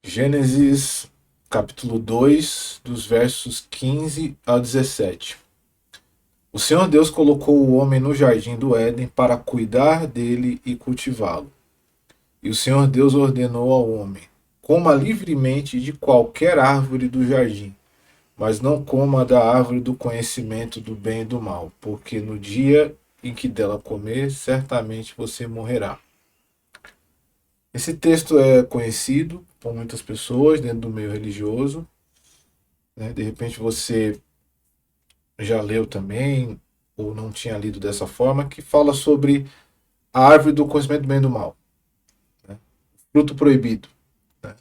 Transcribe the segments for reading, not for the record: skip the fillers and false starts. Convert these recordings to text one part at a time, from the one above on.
Gênesis capítulo 2, dos versos 15 a 17. O Senhor Deus colocou o homem no jardim do Éden para cuidar dele e cultivá-lo. E o Senhor Deus ordenou ao homem: coma livremente de qualquer árvore do jardim, mas não coma da árvore do conhecimento do bem e do mal, porque no dia em que dela comer, certamente você morrerá. Esse texto é conhecido por muitas pessoas dentro do meio religioso, né? De repente você já leu também, ou não tinha lido dessa forma, que fala sobre a árvore do conhecimento do bem e do mal, né? Fruto proibido, né?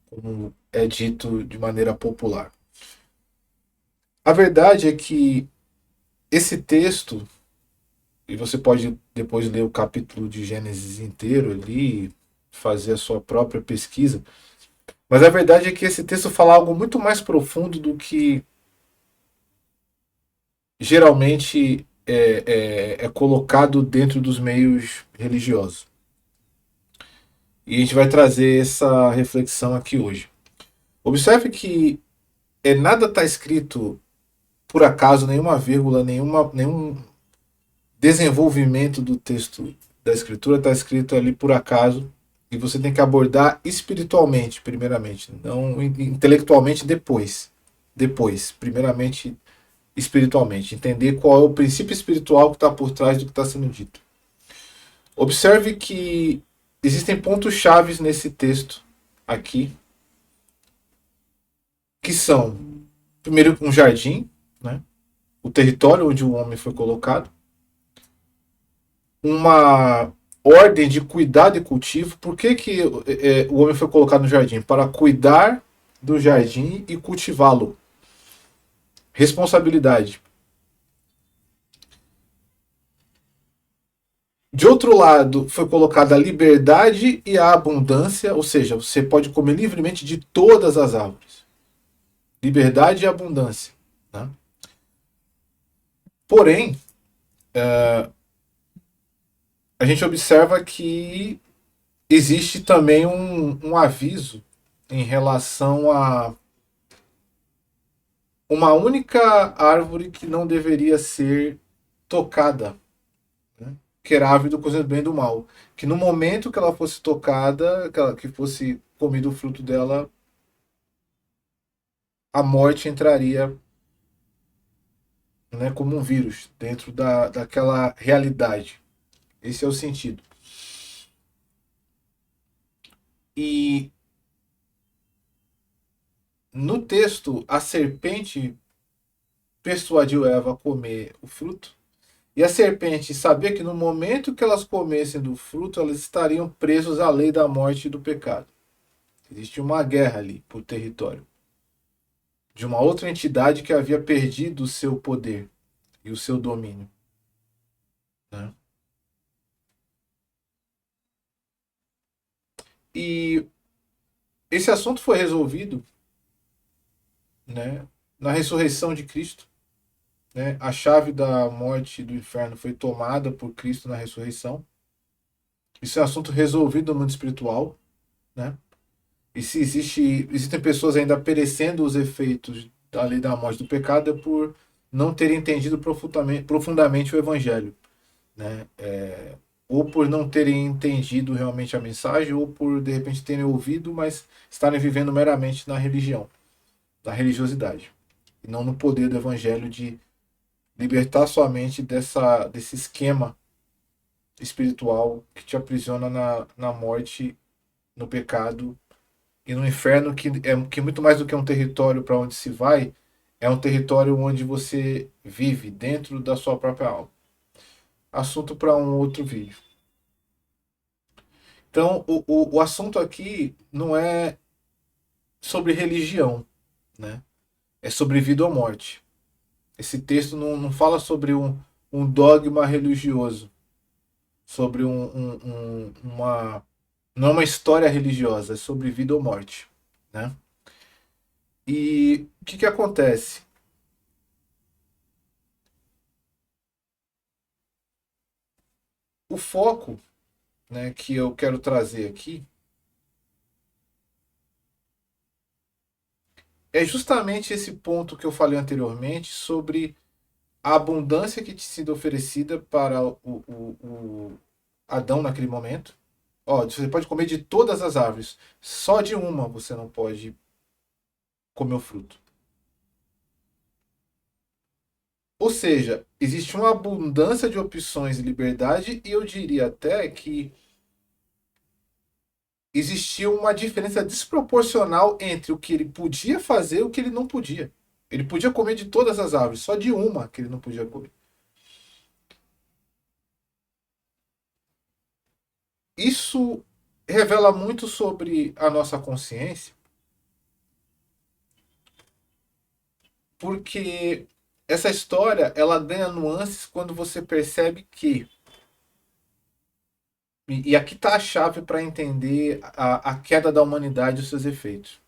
Como é dito de maneira popular. A verdade é que esse texto, e você pode depois ler o capítulo de Gênesis inteiro ali, fazer a sua própria pesquisa, mas a verdade é que esse texto fala algo muito mais profundo do que geralmente é colocado dentro dos meios religiosos. E a gente vai trazer essa reflexão aqui hoje. Observe que nada está escrito por acaso, nenhuma vírgula, nenhum desenvolvimento do texto da escritura está escrito ali por acaso. E você tem que abordar espiritualmente, primeiramente, não intelectualmente depois. Depois, primeiramente espiritualmente, entender qual é o princípio espiritual que está por trás do que está sendo dito. Observe que existem pontos chaves nesse texto aqui, que são, primeiro, um jardim, né? O território onde o homem foi colocado, uma ordem de cuidado e cultivo. Por que o homem foi colocado no jardim? Para cuidar do jardim e cultivá-lo. Responsabilidade. De outro lado, foi colocada a liberdade e a abundância, ou seja, você pode comer livremente de todas as árvores. Liberdade e abundância. Né? Porém, a gente observa que existe também um aviso em relação a uma única árvore que não deveria ser tocada, né? Que era a árvore do conhecimento do bem e do mal. Que no momento que ela fosse tocada, que fosse comido o fruto dela, a morte entraria, né, como um vírus dentro daquela realidade. Esse é o sentido. E no texto, a serpente persuadiu Eva a comer o fruto. E a serpente sabia que no momento que elas comessem do fruto, elas estariam presos à lei da morte e do pecado. Existia uma guerra ali por território de uma outra entidade que havia perdido o seu poder e o seu domínio. Né? E esse assunto foi resolvido, né, na ressurreição de Cristo. Né? A chave da morte e do inferno foi tomada por Cristo na ressurreição. Isso é um assunto resolvido no mundo espiritual. Né? E se existem pessoas ainda perecendo os efeitos da lei da morte do pecado é por não terem entendido profundamente o evangelho, né? Ou por não terem entendido realmente a mensagem, ou por de repente terem ouvido, mas estarem vivendo meramente na religião, na religiosidade, e não no poder do evangelho de libertar sua mente desse esquema espiritual que te aprisiona na morte, no pecado e no inferno, que muito mais do que um território para onde se vai, é um território onde você vive dentro da sua própria alma. Assunto para um outro vídeo. Então, o assunto aqui não é sobre religião, né? É sobre vida ou morte. Esse texto não fala sobre um dogma religioso, sobre uma. Não é uma história religiosa, é sobre vida ou morte, né? E o que acontece? O foco, né, que eu quero trazer aqui é justamente esse ponto que eu falei anteriormente sobre a abundância que tinha sido oferecida para o Adão naquele momento. Ó, você pode comer de todas as árvores, só de uma você não pode comer o fruto. Ou seja, existe uma abundância de opções e liberdade, e eu diria até que existia uma diferença desproporcional entre o que ele podia fazer e o que ele não podia. Ele podia comer de todas as árvores, só de uma que ele não podia comer. Isso revela muito sobre a nossa consciência, porque essa história ela ganha nuances quando você percebe que, e aqui está a chave para entender a queda da humanidade e os seus efeitos.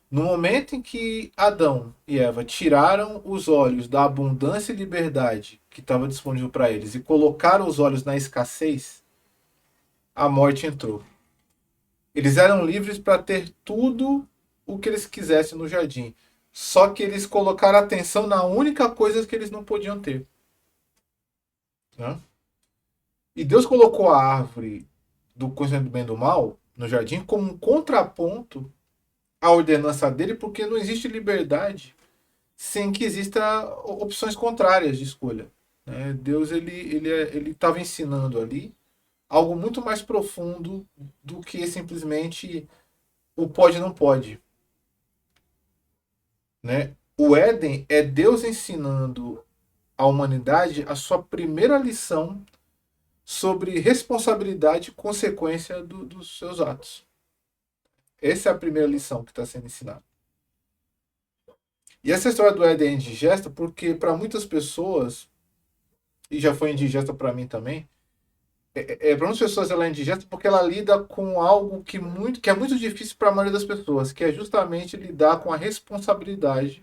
No momento em que Adão e Eva tiraram os olhos da abundância e liberdade que estava disponível para eles e colocaram os olhos na escassez, a morte entrou. Eles eram livres para ter tudo o que eles quisessem no jardim. Só que eles colocaram atenção na única coisa que eles não podiam ter. Né? E Deus colocou a árvore do conhecimento do bem e do mal no jardim como um contraponto à ordenança dele, porque não existe liberdade sem que exista opções contrárias de escolha. Né? Deus ele estava ensinando ali algo muito mais profundo do que simplesmente o pode e não pode. Né? O Éden é Deus ensinando à humanidade a sua primeira lição sobre responsabilidade e consequência dos seus atos. Essa é a primeira lição que está sendo ensinada. E essa história do Éden é indigesta porque para muitas pessoas, e já foi indigesta para mim também, para muitas pessoas ela é indigesta porque ela lida com algo que é muito difícil para a maioria das pessoas, que é justamente lidar com a responsabilidade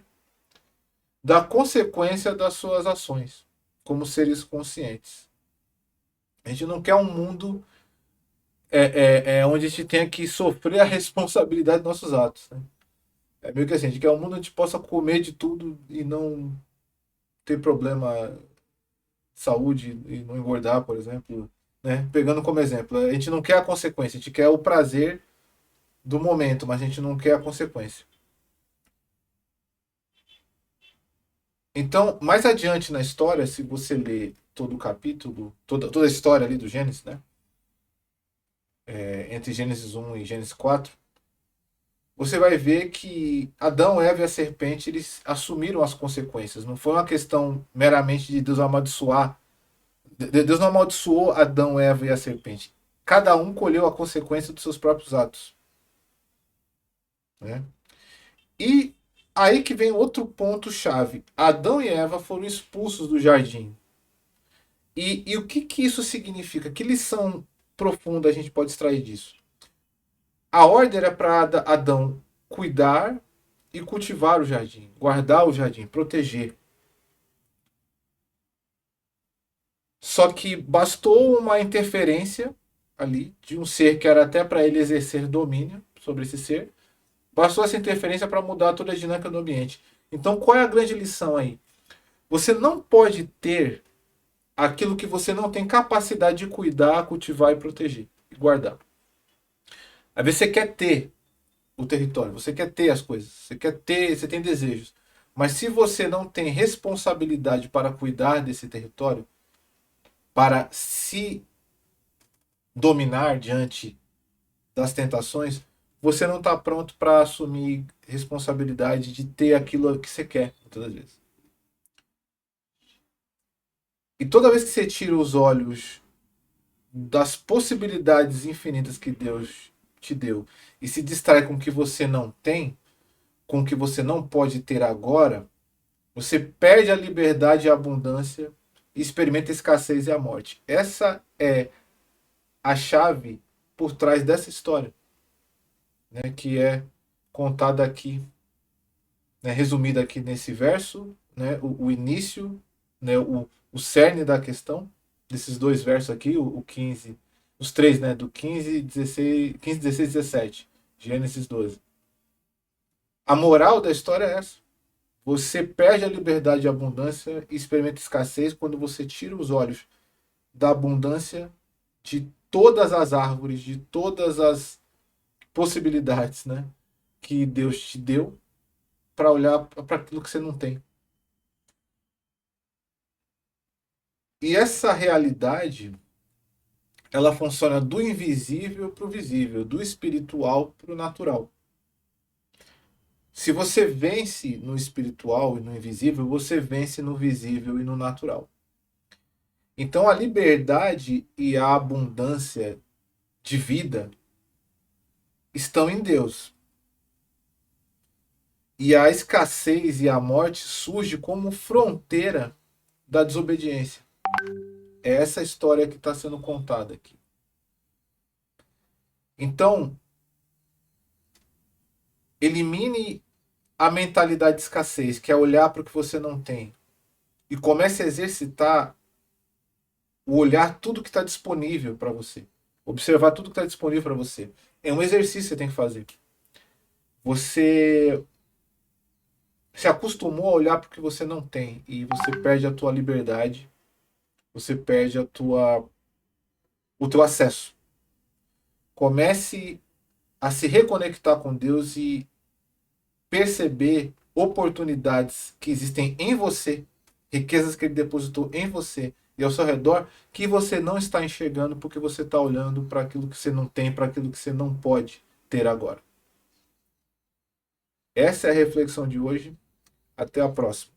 da consequência das suas ações, como seres conscientes. A gente não quer um mundo onde a gente tenha que sofrer a responsabilidade dos nossos atos. Né? É meio que assim, a gente quer um mundo onde a gente possa comer de tudo e não ter problema de saúde e não engordar, por exemplo. Né? Pegando como exemplo, a gente não quer a consequência, a gente quer o prazer do momento, mas a gente não quer a consequência. Então, mais adiante na história, se você ler todo o capítulo, toda a história ali do Gênesis, né? Entre Gênesis 1 e Gênesis 4, você vai ver que Adão, Eva e a serpente eles assumiram as consequências. Não foi uma questão meramente de Deus amaldiçoar. Deus não amaldiçoou Adão, Eva e a serpente. Cada um colheu a consequência dos seus próprios atos. Né? E aí que vem outro ponto chave. Adão e Eva foram expulsos do jardim. E o que isso significa? Que lição profunda a gente pode extrair disso? A ordem era para Adão cuidar e cultivar o jardim, guardar o jardim, proteger. Só que bastou uma interferência ali de um ser que era até para ele exercer domínio sobre esse ser. Bastou essa interferência para mudar toda a dinâmica do ambiente. Então, qual é a grande lição aí? Você não pode ter aquilo que você não tem capacidade de cuidar, cultivar e proteger e guardar. Às vezes você quer ter o território, você quer ter as coisas, você quer ter, você tem desejos. Mas se você não tem responsabilidade para cuidar desse território, para se dominar diante das tentações, você não está pronto para assumir responsabilidade de ter aquilo que você quer, muitas vezes. E toda vez que você tira os olhos das possibilidades infinitas que Deus te deu e se distrai com o que você não tem, com o que você não pode ter agora, você perde a liberdade e a abundância e experimenta a escassez e a morte. Essa é a chave por trás dessa história, né, que é contada aqui, né, resumida aqui nesse verso, né, o início, né, o cerne da questão, desses dois versos aqui, o 15, os três, né, do 15, 16, 15, 16, 17, Gênesis 12. A moral da história é essa. Você perde a liberdade e a abundância e experimenta escassez quando você tira os olhos da abundância de todas as árvores, de todas as possibilidades, né, que Deus te deu para olhar para aquilo que você não tem. E essa realidade, ela funciona do invisível para o visível, do espiritual para o natural. Se você vence no espiritual e no invisível, você vence no visível e no natural. Então a liberdade e a abundância de vida estão em Deus. E a escassez e a morte surge como fronteira da desobediência. É essa história que está sendo contada aqui. Então, elimine a mentalidade de escassez, que é olhar para o que você não tem, e comece a exercitar o olhar tudo que está disponível para você. Observar tudo que está disponível para você. É um exercício que você tem que fazer. Você se acostumou a olhar para o que você não tem e você perde a tua liberdade, você perde o teu acesso. Comece a se reconectar com Deus e perceber oportunidades que existem em você, riquezas que Ele depositou em você e ao seu redor, que você não está enxergando porque você está olhando para aquilo que você não tem, para aquilo que você não pode ter agora. Essa é a reflexão de hoje. Até a próxima.